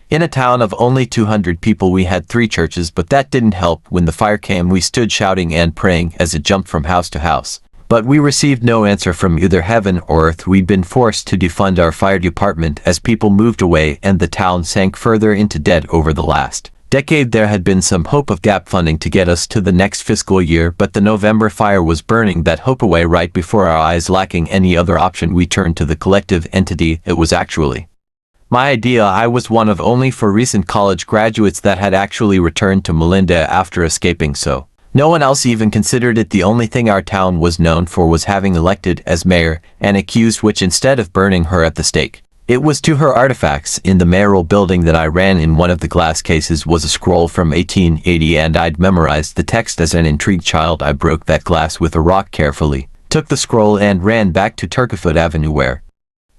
In a town of only 200 people we had 3 churches, but that didn't help. When the fire came we stood shouting and praying as it jumped from house to house. But we received no answer from either heaven or earth. We'd been forced to defund our fire department as people moved away and the town sank further into debt over the last decade. There had been some hope of gap funding to get us to the next fiscal year, but the November fire was burning that hope away right before our eyes. Lacking any other option, we turned to the collective entity. It was actually my idea. I was one of only 4 recent college graduates that had actually returned to Melinda after escaping, so no one else even considered it. The only thing our town was known for was having elected as mayor an accused witch instead of burning her at the stake. It was to her artifacts. In the mayoral building that I ran, in one of the glass cases was a scroll from 1880, and I'd memorized the text as an intrigued child. I broke that glass with a rock carefully, took the scroll and ran back to Turkeyfoot Avenue where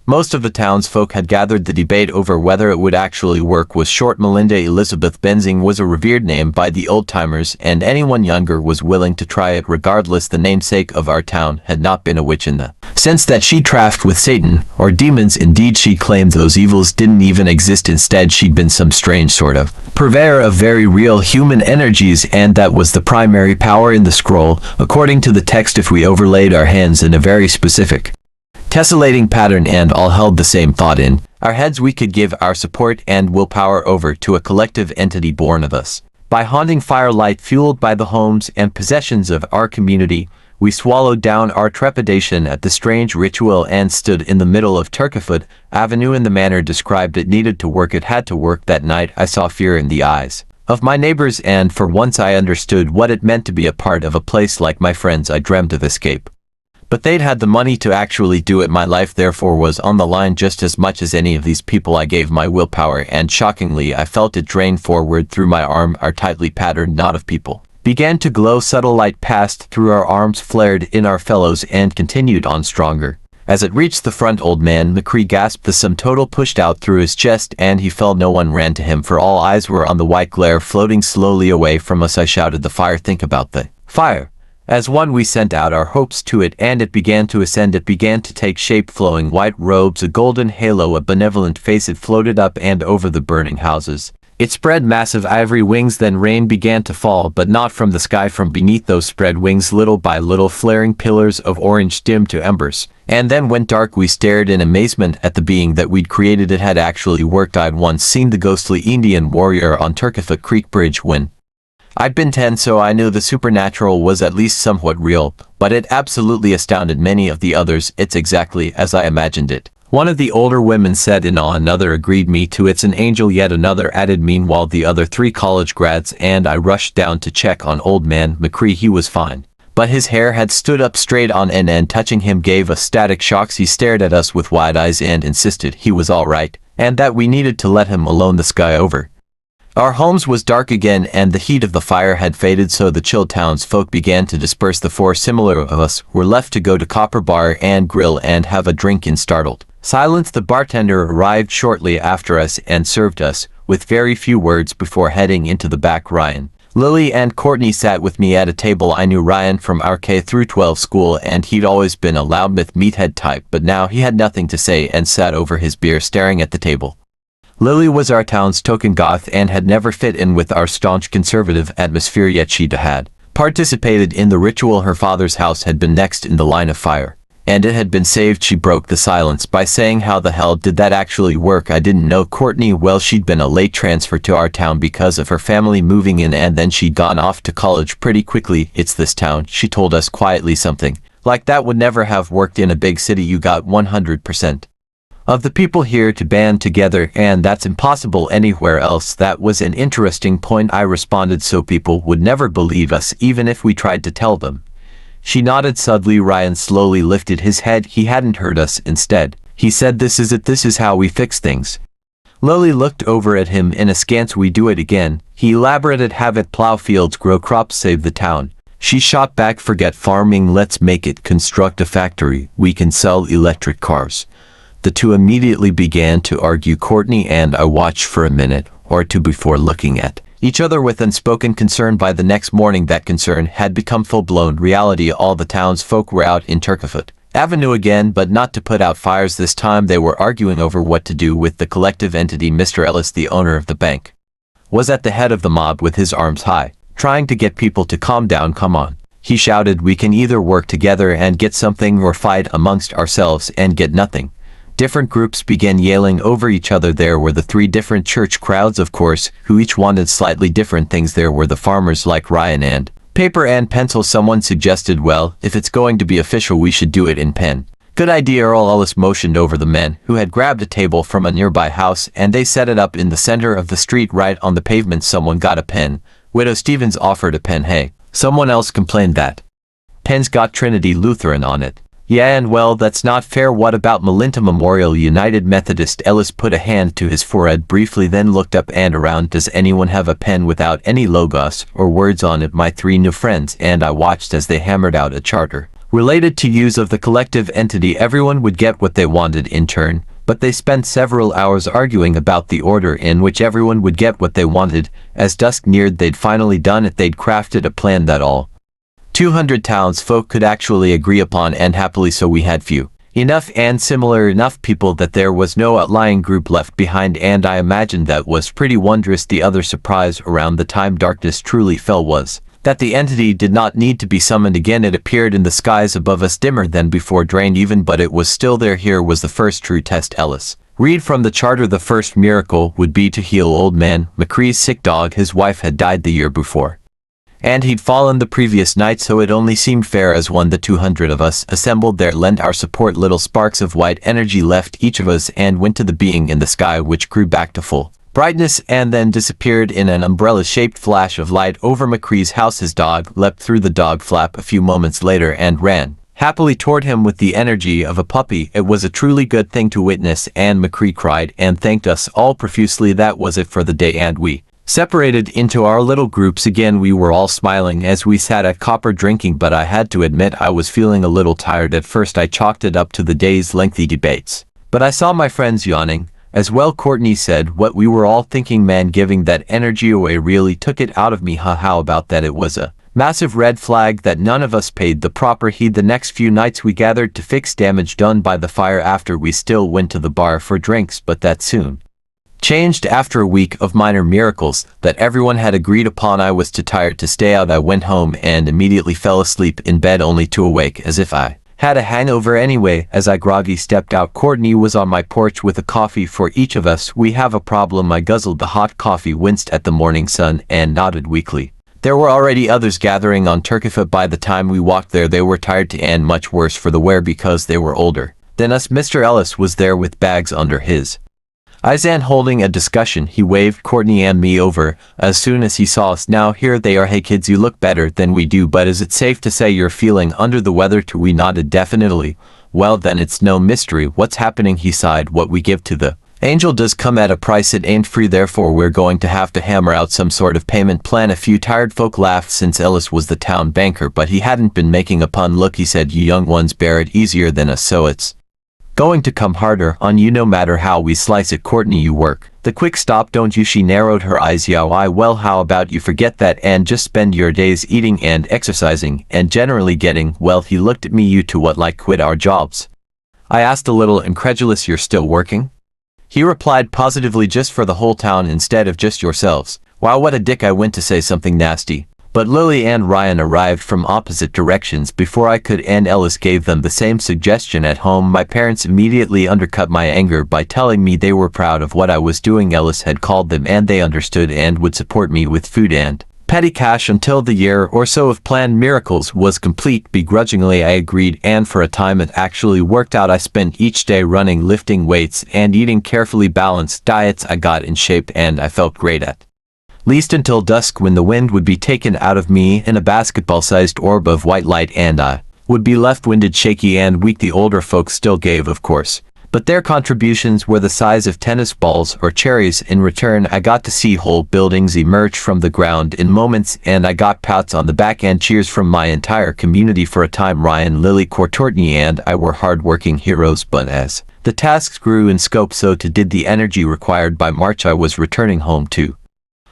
most of the townsfolk had gathered. The debate over whether it would actually work was short. Melinda Elizabeth Benzing was a revered name by the old-timers, and anyone younger was willing to try it regardless. The namesake of our town had not been a witch in the sense that she trafficked with Satan or demons. Indeed, she claimed those evils didn't even exist. Instead, she'd been some strange sort of purveyor of very real human energies, and that was the primary power in the scroll. According to the text, if we overlaid our hands in a very specific tessellating pattern and all held the same thought in our heads, we could give our support and willpower over to a collective entity born of us. By haunting firelight fueled by the homes and possessions of our community, we swallowed down our trepidation at the strange ritual and stood in the middle of Turkeyfoot Avenue in the manner described. It needed to work. It had to work. That night I saw fear in the eyes of my neighbors, and for once I understood what it meant to be a part of a place like my friends. I dreamt of escape, but they'd had the money to actually do it. My life therefore was on the line just as much as any of these people. I gave my willpower, and shockingly I felt it drain forward through my arm. Our tightly patterned knot of people began to glow. Subtle light passed through our arms, flared in our fellows, and continued on stronger. As it reached the front, old man McCree gasped. The sum total pushed out through his chest and he fell. No one ran to him, for all eyes were on the white glare floating slowly away from us. I shouted, "The fire! Think about the fire!" As one we sent out our hopes to it, and it began to ascend. It began to take shape. Flowing white robes, a golden halo, a benevolent face. It floated up and over the burning houses. It spread massive ivory wings. Then rain began to fall, but not from the sky. From beneath those spread wings, little by little, flaring pillars of orange dimmed to embers, and then went dark. We stared in amazement at the being that we'd created. It had actually worked. I'd once seen the ghostly Indian warrior on Turkeyfoot Creek Bridge when I'd been 10, so I knew the supernatural was at least somewhat real, but it absolutely astounded many of the others. It's exactly as I imagined it. One of the older women said in awe. Another agreed. Me too, it's an angel. Yet another added, meanwhile the other 3 college grads, and I rushed down to check on old man McCree. He was fine, but his hair had stood up straight on end, and touching him gave us static shocks. He stared at us with wide eyes and insisted he was all right, and that we needed to let him alone. The sky over our homes was dark again, and the heat of the fire had faded, so the chilled townsfolk began to disperse. The 4 similar of us were left to go to Copper Bar and Grill and have a drink in startled silence. The bartender arrived shortly after us and served us with very few words before heading into the back. Ryan, Lily, and Courtney sat with me at a table. I knew Ryan from our K-12 school, and he'd always been a loudmouth meathead type, but now he had nothing to say and sat over his beer staring at the table. Lily was our town's token goth and had never fit in with our staunch conservative atmosphere, yet she'd had participated in the ritual. Her father's house had been next in the line of fire, and it had been saved. She broke the silence by saying, "How the hell did that actually work?" I didn't know Courtney well. She'd been a late transfer to our town because of her family moving in, and then she'd gone off to college pretty quickly. "It's this town," she told us quietly. "Something like that would never have worked in a big city. You got 100% of the people here to band together, and that's impossible anywhere else." That was an interesting point, I responded. "So people would never believe us even if we tried to tell them?" She nodded suddenly. Ryan slowly lifted his head. He hadn't heard us. Instead, he said, "This is it. This is how we fix things." Lily looked over at him in askance. "We do it again," he elaborated. "Have it plow fields, grow crops, save the town." She shot back, "Forget farming. Let's make it. Construct a factory. We can sell electric cars." The 2 immediately began to argue. Courtney and I watched for a minute or 2 before looking at each other with unspoken concern. By the next morning that concern had become full-blown reality. All the townsfolk were out in Turkeyfoot Avenue again, but not to put out fires this time. They were arguing over what to do with the collective entity. Mr. Ellis, the owner of the bank, was at the head of the mob with his arms high, trying to get people to calm down. Come on, he shouted, we can either work together and get something or fight amongst ourselves and get nothing. Different groups began yelling over each other. There were the three different church crowds, of course, who each wanted slightly different things. There were the farmers like Ryan and paper and pencil. Someone suggested, well, if it's going to be official, we should do it in pen. Good idea. Earl Ellis motioned over the men, who had grabbed a table from a nearby house, and they set it up in the center of the street right on the pavement. Someone got a pen. Widow Stevens offered a pen. Hey, someone else complained that pen's got Trinity Lutheran on it. Yeah, and well, that's not fair. What about Melinda Memorial United Methodist? Ellis put a hand to his forehead briefly, then looked up and around. Does anyone have a pen without any logos or words on it? My three new friends and I watched as they hammered out a charter related to use of the collective entity. Everyone would get what they wanted in turn, but they spent several hours arguing about the order in which everyone would get what they wanted. As dusk neared, they'd finally done it. They'd crafted a plan that all 200 townsfolk could actually agree upon, and happily so. We had few enough and similar enough people that there was no outlying group left behind, and I imagined that was pretty wondrous. The other surprise around the time darkness truly fell was that the entity did not need to be summoned again. It appeared in the skies above us, dimmer than before, drained even, but it was still there. Here was the first true test. Ellis read from the charter. The first miracle would be to heal old man McCree's sick dog. His wife had died the year before, and he'd fallen the previous night, so it only seemed fair as one. The 200 of us assembled there, lent our support. Little sparks of white energy left each of us and went to the being in the sky, which grew back to full brightness and then disappeared in an umbrella-shaped flash of light over McCree's house. His dog leapt through the dog flap a few moments later and ran happily toward him with the energy of a puppy. It was a truly good thing to witness, and McCree cried and thanked us all profusely. That was it for the day, and we separated into our little groups again. We were all smiling as we sat at copper drinking, but I had to admit I was feeling a little tired. At first I chalked it up to the day's lengthy debates, but I saw my friends yawning as well. Courtney said what we were all thinking, man, giving that energy away really took it out of me. How about that? It was a massive red flag that none of us paid the proper heed. The next few nights we gathered to fix damage done by the fire. After, we still went to the bar for drinks, but that soon changed. After a week of minor miracles that everyone had agreed upon, I was too tired to stay out. I went home and immediately fell asleep in bed, only to awake as if I had a hangover. Anyway, as I groggy stepped out, Courtney was on my porch with a coffee for each of us. We have a problem. I guzzled the hot coffee, winced at the morning sun, and nodded weakly. There were already others gathering on Turkeyfoot by the time we walked there. They were tired too, and much worse for the wear because they were older than us. Mr. Ellis was there with bags under his eyes and holding a discussion. He waved Courtney and me over as soon as he saw us. Now here they are. Hey kids, you look better than we do, but is it safe to say you're feeling under the weather too? We nodded. Definitely. Well then, it's no mystery what's happening. He sighed. What we give to the angel does come at a price. It ain't free, therefore we're going to have to hammer out some sort of payment plan. A few tired folk laughed, since Ellis was the town banker, but he hadn't been making a pun. Look, he said, you young ones bear it easier than us, so it's going to come harder on you no matter how we slice it. Courtney, you work the quick stop, don't you? She narrowed her eyes. Yeah, why? Well, how about you forget that and just spend your days eating and exercising and generally getting well? He looked at me. You two what, like quit our jobs? I asked, a little incredulous. You're still working? He replied positively. Just for the whole town instead of just yourselves. Wow, what a dick. I went to say something nasty, but Lily and Ryan arrived from opposite directions before I could, and Ellis gave them the same suggestion at home. My parents immediately undercut my anger by telling me they were proud of what I was doing. Ellis had called them and they understood and would support me with food and petty cash until the year or so of planned miracles was complete. Begrudgingly I agreed, and for a time it actually worked out. I spent each day running, lifting weights, and eating carefully balanced diets. I got in shape and I felt great at least until dusk, when the wind would be taken out of me in a basketball-sized orb of white light and I would be left winded, shaky, and weak. The older folks still gave, of course, but their contributions were the size of tennis balls or cherries. In return, I got to see whole buildings emerge from the ground in moments, and I got pats on the back and cheers from my entire community. For a time, Ryan, Lily, Courtney, and I were hard-working heroes, but as the tasks grew in scope, so too did the energy required. By March, I was returning home to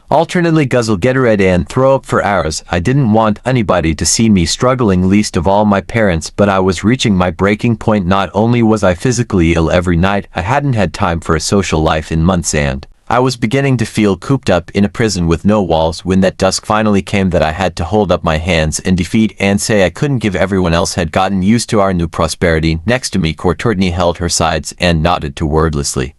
alternately guzzle Gatorade and throw up for hours. I didn't want anybody to see me struggling, least of all my parents, but I was reaching my breaking point. Not only was I physically ill every night, I hadn't had time for a social life in months, and I was beginning to feel cooped up in a prison with no walls. When that dusk finally came that I had to hold up my hands in defeat and say I couldn't give, everyone else had gotten used to our new prosperity. Next to me, Courtney held her sides and nodded to wordlessly,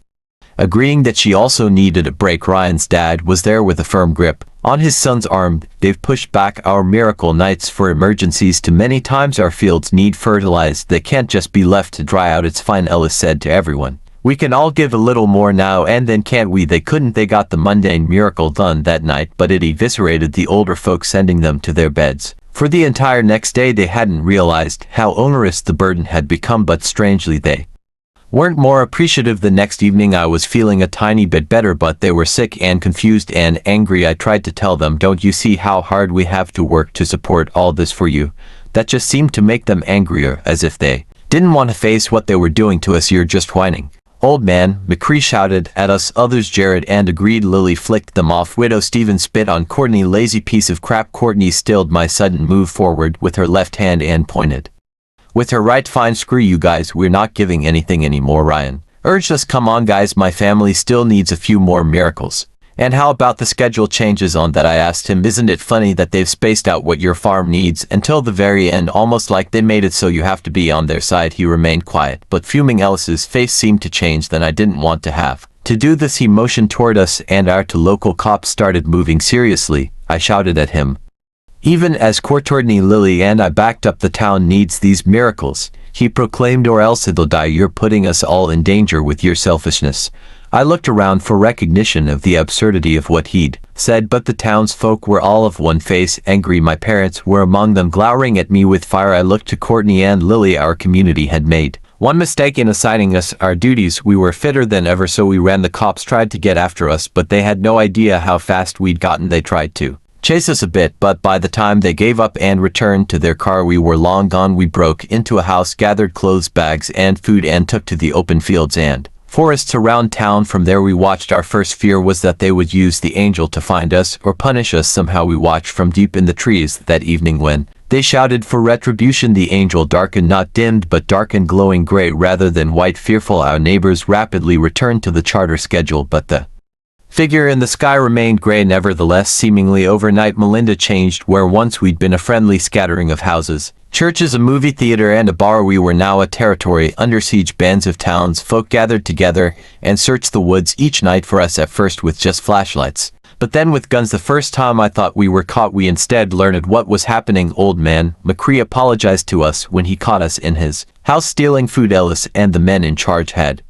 agreeing that she also needed a break. Ryan's dad was there with a firm grip on his son's arm. They've pushed back our miracle nights for emergencies too many times. Our fields need fertilized. They can't just be left to dry out. It's fine, Ellis said to everyone. We can all give a little more now and then, can't we? They couldn't. They got the mundane miracle done that night, but it eviscerated the older folks, sending them to their beds. For the entire next day they hadn't realized how onerous the burden had become, but strangely they weren't more appreciative. The next evening I was feeling a tiny bit better, but they were sick and confused and angry. I tried to tell them, don't you see how hard we have to work to support all this for you? That just seemed to make them angrier, as if they didn't want to face what they were doing to us. You're just whining, old man, McCree shouted at us. Others Jared and agreed. Lily flicked them off. Widow Stephen spit on Courtney. Lazy piece of crap. Courtney stilled my sudden move forward with her left hand and pointed with her right. Fine, screw you guys, we're not giving anything anymore. Ryan urged us, come on guys, my family still needs a few more miracles. And how about the schedule changes on that? I asked him. Isn't it funny that they've spaced out what your farm needs until the very end, almost like they made it so you have to be on their side? He remained quiet, but fuming. Ellis's face seemed to change. Then I didn't want to have to do this. He motioned toward us and our two local cops started moving. Seriously, I shouted at him. Even as Courtney, Lily and I backed up, the town needs these miracles, he proclaimed, or else it'll die. You're putting us all in danger with your selfishness. I looked around for recognition of the absurdity of what he'd said, but the townsfolk were all of one face, angry. My parents were among them, glowering at me with fire. I looked to Courtney and Lily. Our community had made one mistake in assigning us our duties. We were fitter than ever, so we ran. The cops tried to get after us, but they had no idea how fast we'd gotten. They tried to chase us a bit, but by the time they gave up and returned to their car, we were long gone. We broke into a house, gathered clothes, bags, and food, and took to the open fields and forests around town. From there we watched. Our first fear was that they would use the angel to find us or punish us somehow. We watched from deep in the trees that evening when they shouted for retribution. The angel darkened, not dimmed, but darkened, glowing gray rather than white. Fearful, our neighbors rapidly returned to the charter schedule, but the figure in the sky remained gray. Nevertheless, seemingly overnight, Melinda changed. Where once we'd been a friendly scattering of houses, churches, a movie theater, and a bar, we were now a territory under siege. Bands of townsfolk gathered together and searched the woods each night for us, at first with just flashlights, but then with guns. The first time I thought we were caught. We instead learned what was happening. Old man McCree apologized to us when he caught us in his house stealing food. Ellis and the men in charge had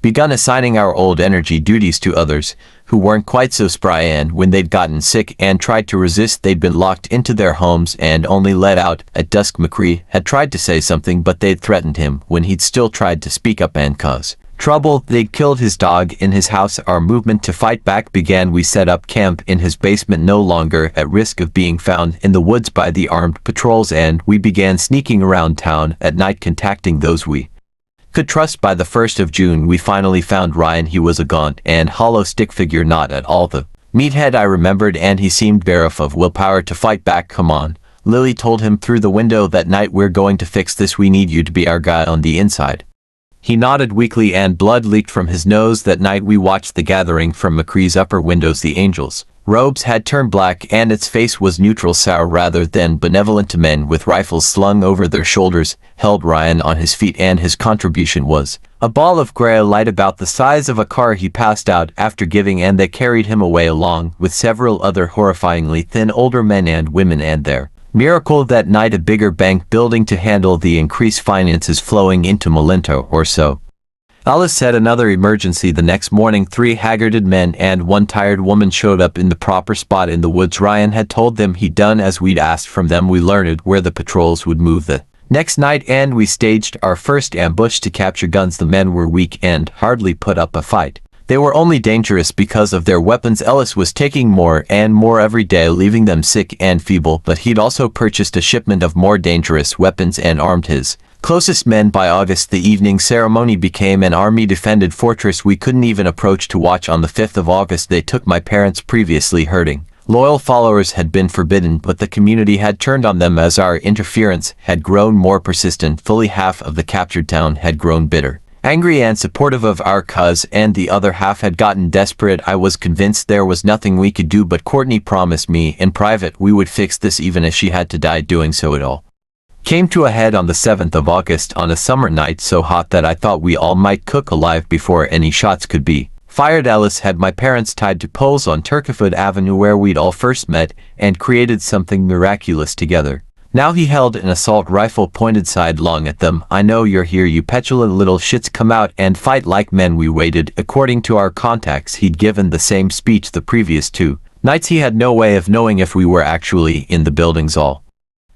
begun assigning our old energy duties to others who weren't quite so spry, and when they'd gotten sick and tried to resist, they'd been locked into their homes and only let out at dusk. McCree had tried to say something, but they'd threatened him when he'd still tried to speak up and cause trouble. They'd killed his dog in his house. Our movement to fight back began. We set up camp in his basement, no longer at risk of being found in the woods by the armed patrols, and we began sneaking around town at night, contacting those we could trust. By the 1st of June, we finally found Ryan. He was a gaunt and hollow stick figure, not at all the meathead I remembered, and he seemed bereft of willpower to fight back. Come on, Lily told him through the window that night. We're going to fix this. We need you to be our guy on the inside. He nodded weakly and blood leaked from his nose. That night we watched the gathering from McCree's upper windows. The angel's robes had turned black and its face was neutral, sour rather than benevolent. Men with rifles slung over their shoulders held Ryan on his feet, and his contribution was a ball of gray light about the size of a car. He passed out after giving, and they carried him away along with several other horrifyingly thin older men and women and their miracle that night, a bigger bank building to handle the increased finances flowing into Melinda, or so Alice said. Another emergency the next morning. 3 haggarded men and 1 tired woman showed up in the proper spot in the woods. Ryan had told them he'd done as we'd asked from them. We learned where the patrols would move the next night, and we staged our first ambush to capture guns. The men were weak and hardly put up a fight. They were only dangerous because of their weapons. Ellis was taking more and more every day, leaving them sick and feeble, but he'd also purchased a shipment of more dangerous weapons and armed his Closest men by August. The evening ceremony became an army-defended fortress we couldn't even approach to watch. On the 5th of August they took my parents, previously hurting. Loyal followers had been forbidden, but the community had turned on them as our interference had grown more persistent. Fully half of the captured town had grown bitter, angry and supportive of our cause, and the other half had gotten desperate. I was convinced there was nothing we could do, but Courtney promised me in private we would fix this even if she had to die doing so. It all came to a head on the 7th of August on a summer night so hot that I thought we all might cook alive before any shots could be fired. Ellis had my parents tied to poles on Turkeyfoot Avenue where we'd all first met and created something miraculous together. Now he held an assault rifle pointed sidelong at them. "I know you're here, you petulant little shits. Come out and fight like men." We waited. According to our contacts, he'd given the same speech the previous 2 nights. He had no way of knowing if we were actually in the buildings. All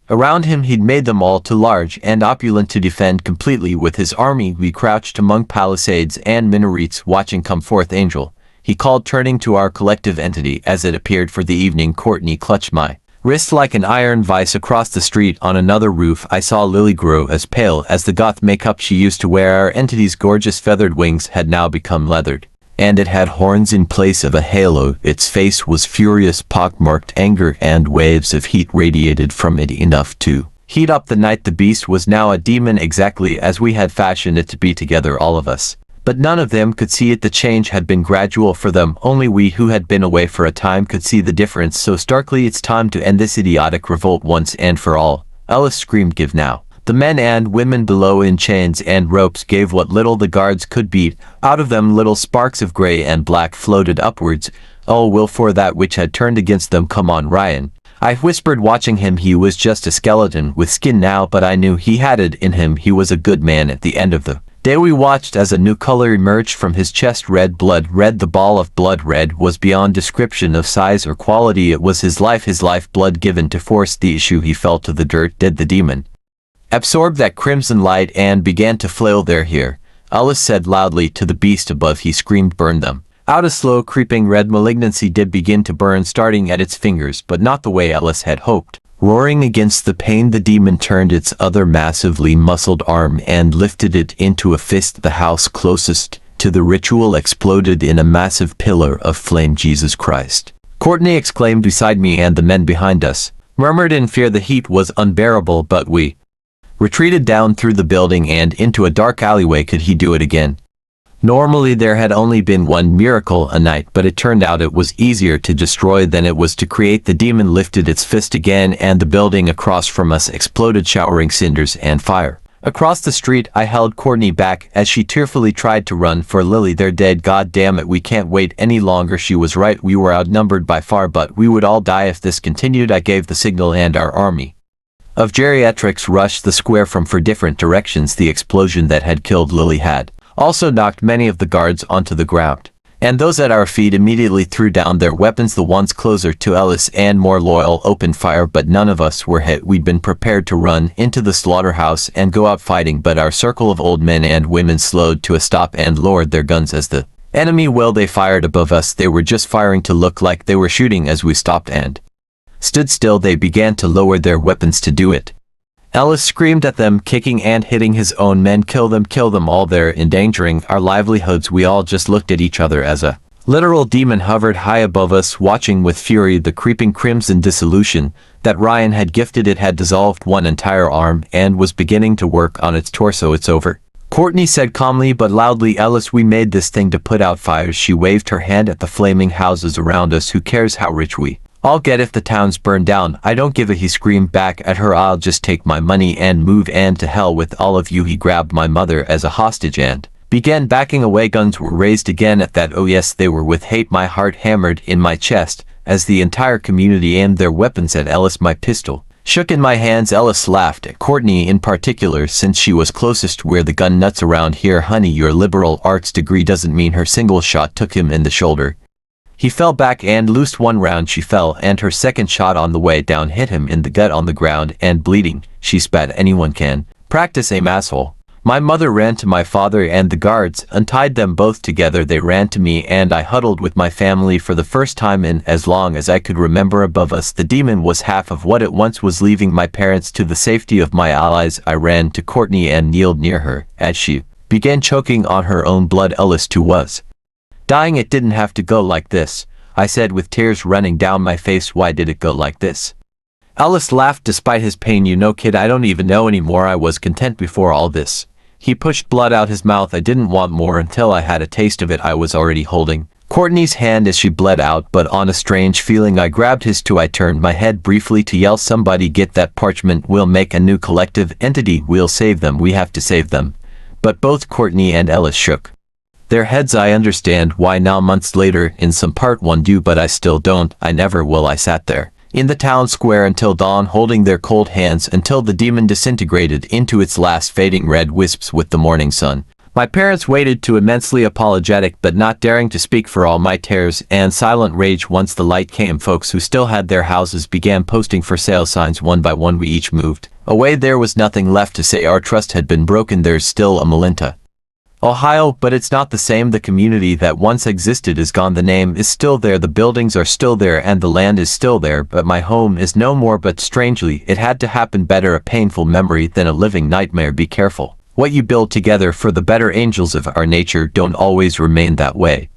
around him he'd made them all too large and opulent to defend completely with his army. We crouched among palisades and minarets watching. "Come forth, angel," he called, turning to our collective entity as it appeared for the evening. Courtney clutched my wrist like an iron vice. Across the street on another roof I saw Lily grow as pale as the goth makeup she used to wear. Our entity's gorgeous feathered wings had now become leathered, and it had horns in place of a halo. Its face was furious, pockmarked anger, and waves of heat radiated from it, enough to heat up the night. The beast was now a demon, exactly as we had fashioned it to be together, all of us. But none of them could see it. The change had been gradual for them. Only we who had been away for a time could see the difference so starkly. "It's time to end this idiotic revolt once and for all," Ellis screamed. "Give now." The men and women below in chains and ropes gave what little the guards could beat. Out of them little sparks of gray and black floated upwards. "Oh, will for that which had turned against them. Come on, Ryan," I whispered, watching him. He was just a skeleton with skin now, but I knew he had it in him. He was a good man. At the end of the day we watched as a new color emerged from his chest. Red blood. Red. The ball of blood. Red was beyond description of size or quality. It was his life blood given to force the issue. He fell to the dirt dead. The demon absorbed that crimson light and began to flail. "They're here," Ellis said loudly to the beast above. He screamed, "Burn them." Out a slow creeping red malignancy did begin to burn, starting at its fingers, but not the way Ellis had hoped. Roaring against the pain, the demon turned its other massively muscled arm and lifted it into a fist. The house closest to the ritual exploded in a massive pillar of flame. "Jesus Christ!" Courtney exclaimed beside me, and the men behind us murmured in fear. The heat was unbearable, but we retreated down through the building and into a dark alleyway. Could he do it again? Normally there had only been one miracle a night, but it turned out it was easier to destroy than it was to create. The demon lifted its fist again, and the building across from us exploded, showering cinders and fire. Across the street I held Courtney back as she tearfully tried to run for Lily. "They're dead. God damn it, we can't wait any longer." She was right. We were outnumbered by far, but we would all die if this continued. I gave the signal and our army of geriatrics rushed the square from 4 different directions. The explosion that had killed Lily had also knocked many of the guards onto the ground, and those at our feet immediately threw down their weapons. The ones closer to Ellis and more loyal opened fire, but none of us were hit. We'd been prepared to run into the slaughterhouse and go out fighting, but our circle of old men and women slowed to a stop and lowered their guns as the enemy they fired above us. They were just firing to look like they were shooting. As we stopped and stood still, they began to lower their weapons to do it. Ellis screamed at them, kicking and hitting his own men. Kill them all. They're endangering our livelihoods." We all just looked at each other as a literal demon hovered high above us, watching with fury the creeping crimson dissolution that Ryan had gifted. It had dissolved one entire arm and was beginning to work on its torso. "It's over," Courtney said calmly but loudly. "Ellis, we made this thing to put out fires." She waved her hand at the flaming houses around us. "Who cares how rich we I'll get if the town's burned down?" "I don't give a," he screamed back at her. "I'll just take my money and move, and to hell with all of you." He grabbed my mother as a hostage and began backing away. Guns were raised again at that. Oh yes, they were with hate. My heart hammered in my chest as the entire community aimed their weapons at Ellis. My pistol shook in my hands. Ellis laughed at Courtney in particular, since she was closest. "We're the gun nuts around here, honey. Your liberal arts degree doesn't mean." Her single shot took him in the shoulder. He fell back and loosed one round. She fell, and her second shot on the way down hit him in the gut on the ground and bleeding. She spat. "Anyone can practice, aim, asshole." My mother ran to my father and the guards, untied them both together. They ran to me and I huddled with my family for the first time in as long as I could remember. Above us the demon was half of what it once was, leaving my parents to the safety of my allies. I ran to Courtney and kneeled near her. As she began choking on her own blood, Ellis too was dying. It didn't have to go like this, I said with tears running down my face. Why did it go like this? Ellis laughed despite his pain. You know, kid, I don't even know anymore. I was content before all this. He pushed blood out his mouth. I didn't want more until I had a taste of it. I was already holding Courtney's hand as she bled out, but on a strange feeling I grabbed his too. I turned my head briefly to yell, somebody get that parchment. We'll make a new collective entity. We'll save them. We have to save them. But both Courtney and Ellis shook their heads. I understand why now, months later, in some part one do, but I still don't. I never will. I sat there in the town square until dawn, holding their cold hands until the demon disintegrated into its last fading red wisps with the morning sun. My parents waited, too immensely apologetic but not daring to speak for all my tears and silent rage. Once the light came, folks who still had their houses began posting for sale signs. One by one we each moved away. There was nothing left to say. Our trust had been broken. There's still a Melinda, Ohio, but it's not the same. The community that once existed is gone. The name is still there, the buildings are still there, and the land is still there, but my home is no more. But strangely, it had to happen. Better a painful memory than a living nightmare. Be careful what you build together, for the better angels of our nature don't always remain that way.